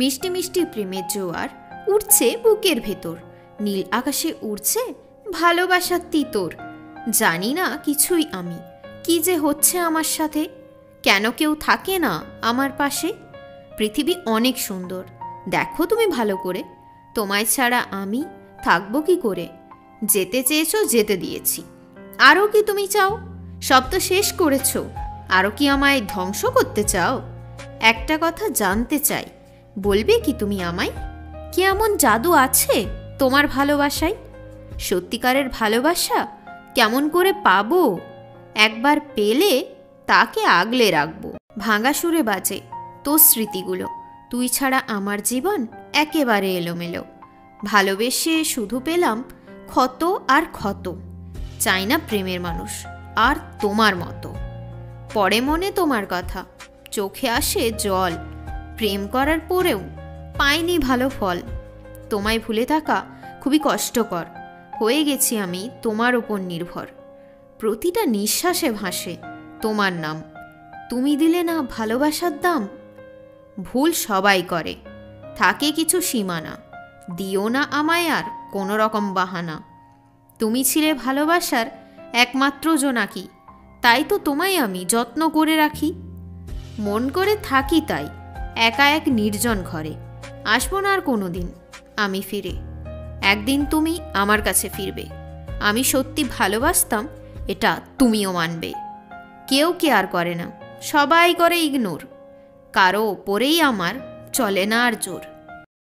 মিষ্টি মিষ্টি প্রেমের জোয়ার উঠছে বুকের ভেতর, নীল আকাশে উড়ছে ভালোবাসার তিতর। জানি না কিছুই আমি, কি যে হচ্ছে আমার সাথে, কেন কেউ থাকে না আমার পাশে। পৃথিবী অনেক সুন্দর, দেখো তুমি ভালো করে, তোমায় ছাড়া আমি থাকবো কি করে। যেতে চেয়েছো, যেতে দিয়েছি, আরও কি তুমি চাও? সব তো শেষ করেছ, আরও কি আমায় ধ্বংস করতে চাও? একটা কথা জানতে চাই, বলবে কি তুমি আমায়? কি এমন জাদু আছে তোমার ভালোবাসায়? সত্যিকারের ভালোবাসা কেমন করে পাবো? একবার পেলে তাকে আগলে রাখবো। ভাঙা সুরে বাজে তোর স্মৃতিগুলো, তুই ছাড়া আমার জীবন একেবারে এলোমেলো। ভালোবেসে শুধু পেলাম ক্ষত আর ক্ষত, চাই না প্রেমের মানুষ আর তোমার মতো। পরে মনে তোমার কথা, চোখে আসে জল, প্রেম করার পরেও পাইনি ভালো ফল। তোমায় ভুলে থাকা খুবই কষ্টকর, হয়ে গেছি আমি তোমার ওপর নির্ভর। প্রতিটা নিঃশ্বাসে ভাসে তোমার নাম, তুমি দিলে না ভালোবাসার দাম। ভুল সবাই করে, থাকে কিছু সীমানা, দিও না আমায় আর কোনো রকম বাহানা। তুমি ছিলে ভালোবাসার একমাত্র জোনাকি, তাই তো তোমায় আমি যত্ন করে রাখি। মন করে থাকি তাই একা এক নির্জন ঘরে, আসবো না আর কোনো দিন আমি ফিরে। একদিন তুমি আমার কাছে ফিরবে, আমি সত্যি ভালোবাসতাম এটা তুমিও মানবে। কেউ কেয়ার করে না, সবাই করে ইগনোর, কারো ওপরেই আমার চলে না আর জোর।